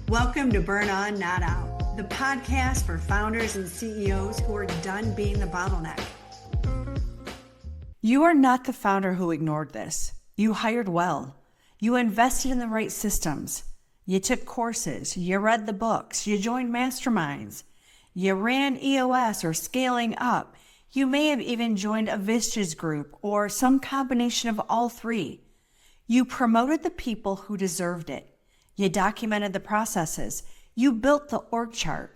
Welcome to Burn On, Not Out, the podcast for founders and CEOs who are done being the bottleneck. You are not the founder who ignored this. You hired well. You invested in the right systems. You took courses. You read the books. You joined masterminds. You ran EOS or scaling up. You may have even joined a Vistage group or some combination of all three. You promoted the people who deserved it. You documented the processes. You built the org chart.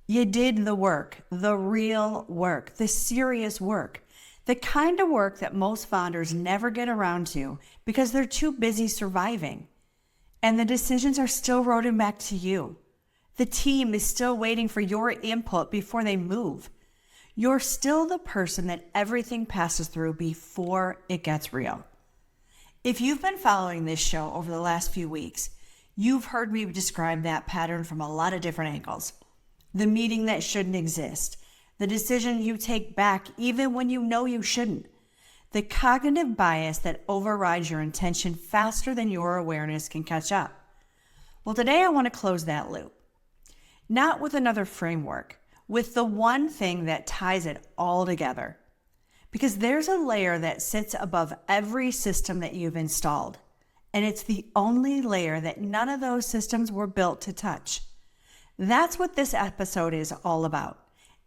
You did the work, the real work, the serious work, the kind of work that most founders never get around to because they're too busy surviving. And the decisions are still rolling back to you. The team is still waiting for your input before they move. You're still the person that everything passes through before it gets real. If you've been following this show over the last few weeks, you've heard me describe that pattern from a lot of different angles. The meeting that shouldn't exist. The decision you take back even when you know you shouldn't. The cognitive bias that overrides your intention faster than your awareness can catch up. Well, today I want to close that loop. Not with another framework, with the one thing that ties it all together. Because there's a layer that sits above every system that you've installed. And it's the only layer that none of those systems were built to touch. That's what this episode is all about.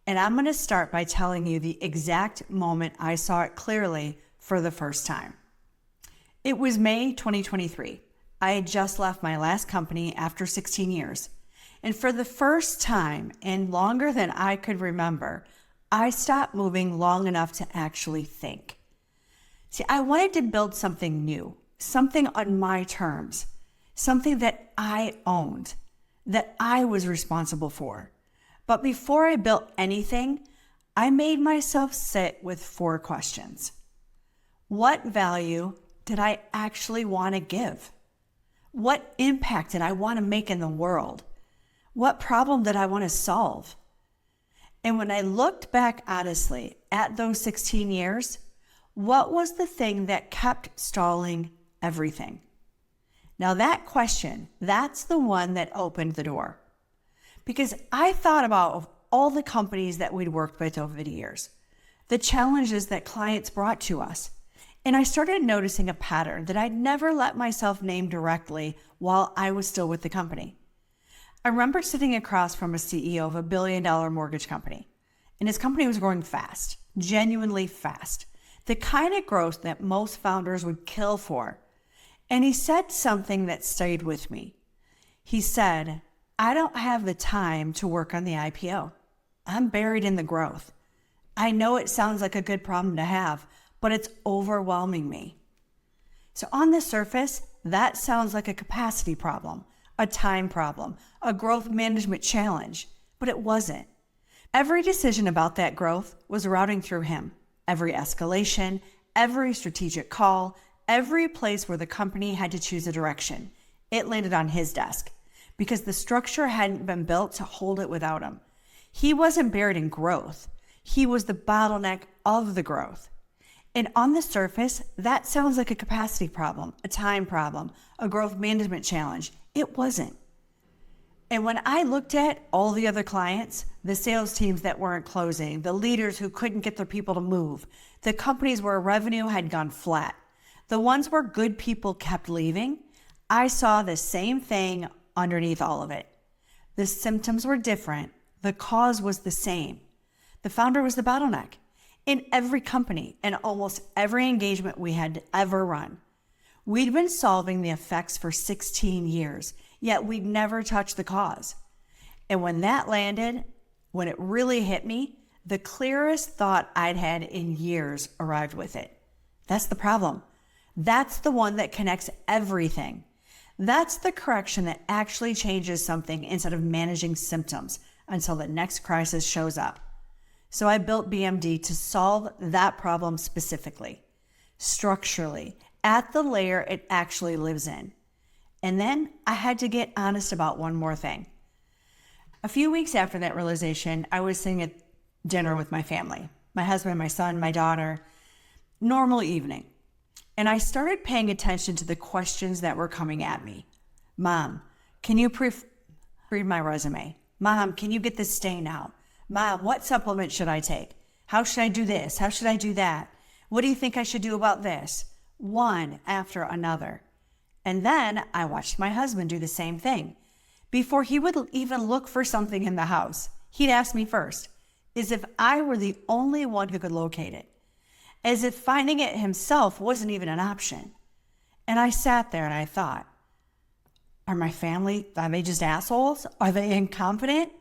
And I'm going to start by telling you the exact moment I saw it clearly for the first time. It was May 2023. I had just left my last company after 16 years. And for the first time, and longer than I could remember, I stopped moving long enough to actually think. See, I wanted to build something new. Something on my terms, something that I owned, that I was responsible for. But before I built anything, I made myself sit with 4 questions. What value did I actually want to give? What impact did I want to make in the world? What problem did I want to solve? And when I looked back honestly at those 16 years, what was the thing that kept stalling everything? Now that question, that's the one that opened the door. Because I thought about all the companies that we'd worked with over the years, the challenges that clients brought to us. And I started noticing a pattern that I'd never let myself name directly while I was still with the company. I remember sitting across from a CEO of $1 billion mortgage company, and his company was growing fast, genuinely fast, the kind of growth that most founders would kill for. And he said something that stayed with me. He said, I don't have the time to work on the IPO. I'm buried in the growth. I know it sounds like a good problem to have, but it's overwhelming me. So on the surface, that sounds like a capacity problem, a time problem, a growth management challenge, but it wasn't. Every decision about that growth was routing through him. Every escalation, every strategic call, every place where the company had to choose a direction, it landed on his desk because the structure hadn't been built to hold it without him. He wasn't buried in growth. He was the bottleneck of the growth. And on the surface, that sounds like a capacity problem, a time problem, a growth management challenge. It wasn't. And when I looked at all the other clients, the sales teams that weren't closing, the leaders who couldn't get their people to move, the companies where revenue had gone flat, the ones where good people kept leaving, I saw the same thing underneath all of it. The symptoms were different. The cause was the same. The founder was the bottleneck in every company and almost every engagement we had ever run. We'd been solving the effects for 16 years, yet we'd never touched the cause. And when that landed, when it really hit me, the clearest thought I'd had in years arrived with it. That's the problem. That's the one that connects everything. That's the correction that actually changes something instead of managing symptoms until the next crisis shows up. So I built BMD to solve that problem specifically, structurally, at the layer it actually lives in. And then I had to get honest about one more thing. A few weeks after that realization, I was sitting at dinner with my family, my husband, my son, my daughter, normal evening. And I started paying attention to the questions that were coming at me. Mom, can you read my resume. Mom, can you get this stain out? Mom, what supplement should I take? How should I do this? How should I do that? What do you think I should do about this? One after another. And then I watched my husband do the same thing. Before he would even look for something in the house, he'd ask me first, as if I were the only one who could locate it, as if finding it himself wasn't even an option. And I sat there and I thought, are my family, are they just assholes? Are they incompetent?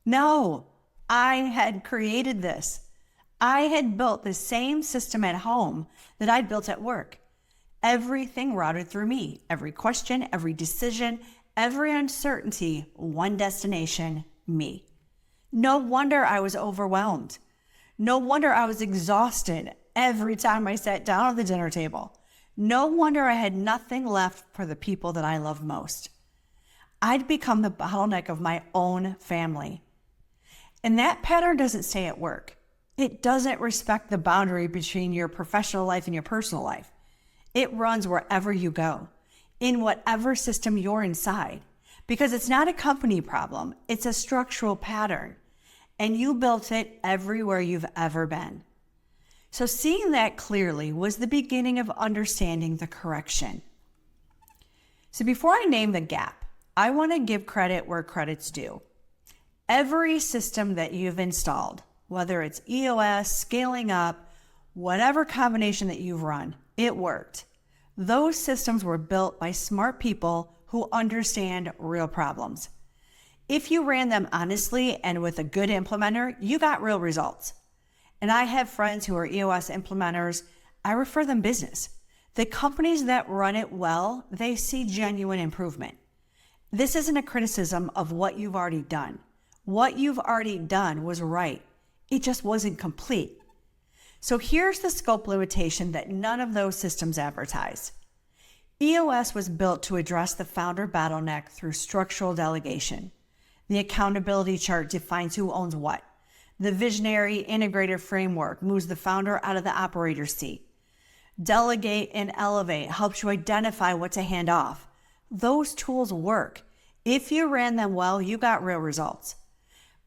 No, I had created this. I had built the same system at home that I'd built at work. Everything routed through me, every question, every decision, every uncertainty, one destination, me. No wonder I was overwhelmed. No wonder I was exhausted every time I sat down at the dinner table. No wonder I had nothing left for the people that I love most. I'd become the bottleneck of my own family. And that pattern doesn't stay at work. It doesn't respect the boundary between your professional life and your personal life. It runs wherever you go, in whatever system you're inside, because it's not a company problem. It's a structural pattern, and you built it everywhere you've ever been. So seeing that clearly was the beginning of understanding the correction. So before I name the gap, I want to give credit where credit's due. Every system that you've installed, whether it's EOS, scaling up, whatever combination that you've run, it worked. Those systems were built by smart people who understand real problems. If you ran them honestly and with a good implementer, you got real results. And I have friends who are EOS implementers. I refer them business. The companies that run it well, they see genuine improvement. This isn't a criticism of what you've already done. What you've already done was right. It just wasn't complete. So here's the scope limitation that none of those systems advertise. EOS was built to address the founder bottleneck through structural delegation. The accountability chart defines who owns what. The visionary integrator framework moves the founder out of the operator seat. Delegate and elevate helps you identify what to hand off. Those tools work. If you ran them well, you got real results.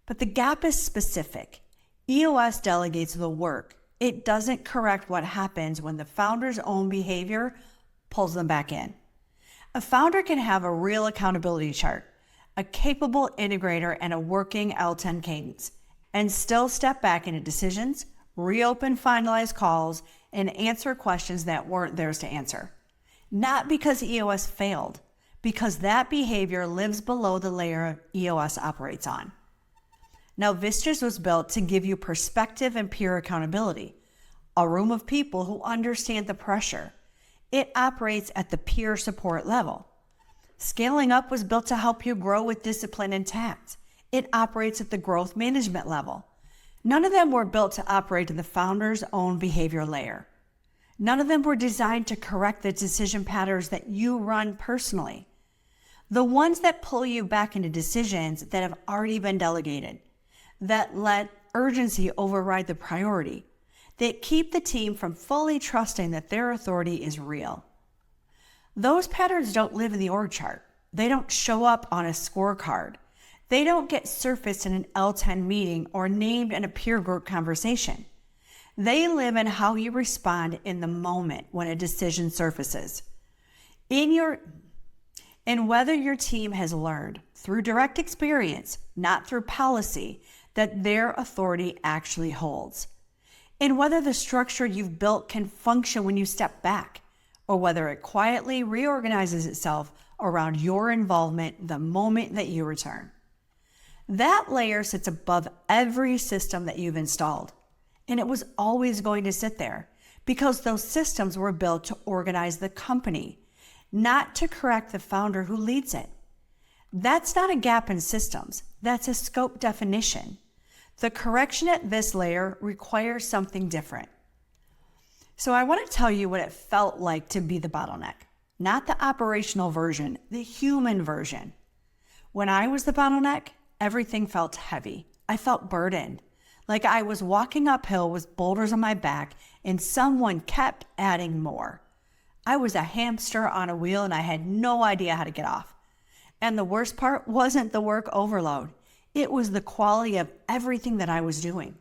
But the gap is specific. EOS delegates the work. It doesn't correct what happens when the founder's own behavior pulls them back in. A founder can have a real accountability chart, a capable integrator, and a working L10 cadence, and still step back into decisions, reopen finalized calls, and answer questions that weren't theirs to answer. Not because EOS failed, because that behavior lives below the layer EOS operates on. Now, Vistage was built to give you perspective and peer accountability, a room of people who understand the pressure. It operates at the peer support level. Scaling Up was built to help you grow with discipline intact. It operates at the growth management level. None of them were built to operate in the founder's own behavior layer. None of them were designed to correct the decision patterns that you run personally. The ones that pull you back into decisions that have already been delegated, that let urgency override the priority, that keep the team from fully trusting that their authority is real. Those patterns don't live in the org chart. They don't show up on a scorecard. They don't get surfaced in an L10 meeting or named in a peer group conversation. They live in how you respond in the moment when a decision surfaces. And whether your team has learned through direct experience, not through policy, that their authority actually holds. And whether the structure you've built can function when you step back, or whether it quietly reorganizes itself around your involvement the moment that you return. That layer sits above every system that you've installed, and it was always going to sit there because those systems were built to organize the company, not to correct the founder who leads it. That's not a gap in systems. That's a scope definition. The correction at this layer requires something different. So I want to tell you what it felt like to be the bottleneck, not the operational version, the human version. When I was the bottleneck, everything felt heavy. I felt burdened, like I was walking uphill with boulders on my back and someone kept adding more. I was a hamster on a wheel and I had no idea how to get off. And the worst part wasn't the work overload. It was the quality of everything that I was doing.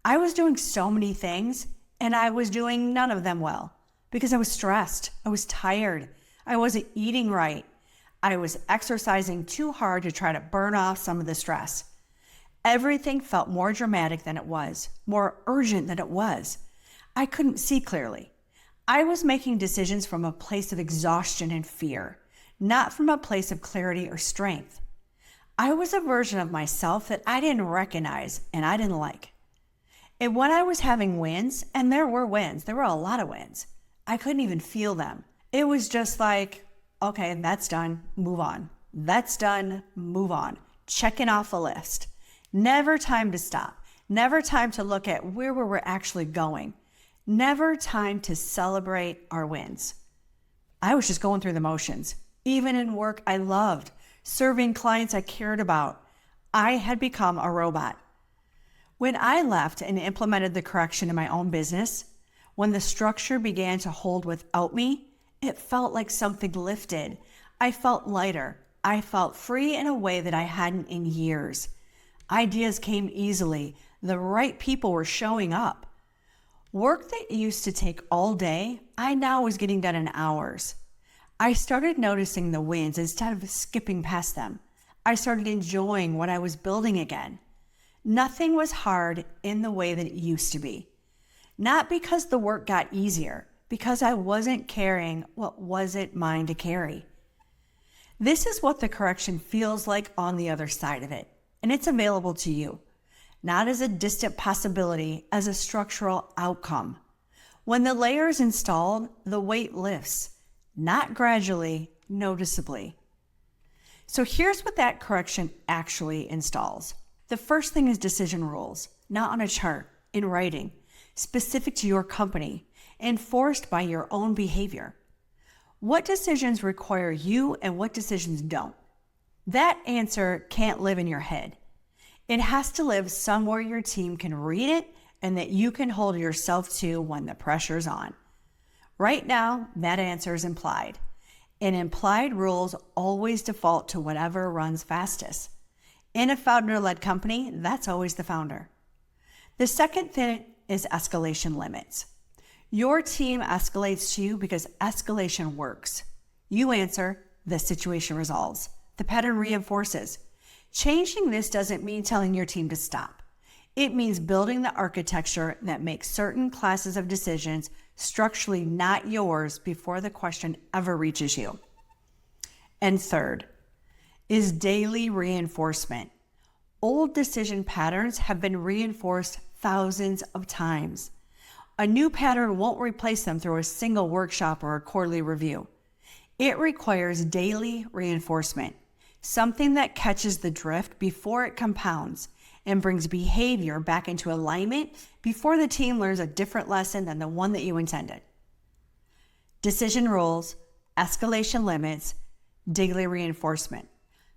I was doing so many things, and I was doing none of them well because I was stressed. I was tired. I wasn't eating right. I was exercising too hard to try to burn off some of the stress. Everything felt more dramatic than it was, more urgent than it was. I couldn't see clearly. I was making decisions from a place of exhaustion and fear, not from a place of clarity or strength. I was a version of myself that I didn't recognize and I didn't like. And when I was having wins, and there were wins, there were a lot of wins, I couldn't even feel them. It was just like, okay, that's done, move on. That's done, move on. Checking off a list. Never time to stop. Never time to look at where we were actually going. Never time to celebrate our wins. I was just going through the motions. Even in work I loved, serving clients I cared about, I had become a robot. When I left and implemented the correction in my own business, when the structure began to hold without me, it felt like something lifted. I felt lighter. I felt free in a way that I hadn't in years. Ideas came easily. The right people were showing up. Work that used to take all day, I now was getting done in hours. I started noticing the wins instead of skipping past them. I started enjoying what I was building again. Nothing was hard in the way that it used to be. Not because the work got easier, because I wasn't carrying what wasn't mine to carry. This is what the correction feels like on the other side of it, and it's available to you, not as a distant possibility, as a structural outcome. When the layer is installed, the weight lifts, not gradually, noticeably. So here's what that correction actually installs. The first thing is decision rules, not on a chart, in writing, specific to your company, enforced by your own behavior. What decisions require you and what decisions don't? That answer can't live in your head. It has to live somewhere your team can read it and that you can hold yourself to when the pressure's on. Right now, that answer is implied. And implied rules always default to whatever runs fastest. In a founder-led company, that's always the founder. The second thing is escalation limits. Your team escalates to you because escalation works. You answer, the situation resolves. The pattern reinforces. Changing this doesn't mean telling your team to stop. It means building the architecture that makes certain classes of decisions structurally not yours before the question ever reaches you. And third is daily reinforcement. Old decision patterns have been reinforced thousands of times. A new pattern won't replace them through a single workshop or a quarterly review. It requires daily reinforcement, something that catches the drift before it compounds and brings behavior back into alignment before the team learns a different lesson than the one that you intended. Decision rules, escalation limits, daily reinforcement.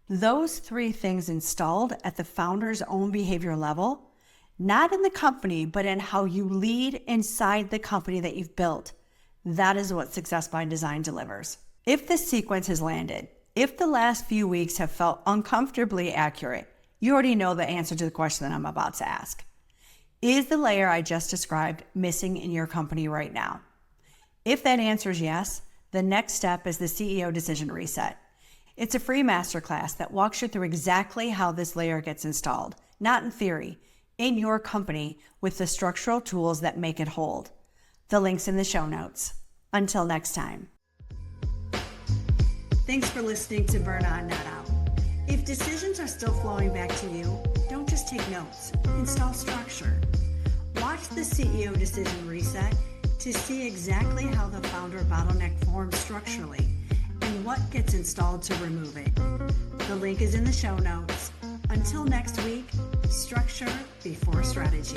Those three things installed at the founder's own behavior level, not in the company, but in how you lead inside the company that you've built. That is what Success by Design delivers. If this sequence has landed, if the last few weeks have felt uncomfortably accurate, you already know the answer to the question that I'm about to ask. Is the layer I just described missing in your company right now? If that answer is yes, the next step is the CEO Decision Reset. It's a free masterclass that walks you through exactly how this layer gets installed, not in theory, in your company with the structural tools that make it hold. The link's in the show notes. Until next time. Thanks for listening to Burn On, Not Out. If decisions are still flowing back to you, don't just take notes. Install structure. Watch the CEO Decision Reset to see exactly how the founder bottleneck forms structurally and what gets installed to remove it. The link is in the show notes. Until next week, structure before strategy.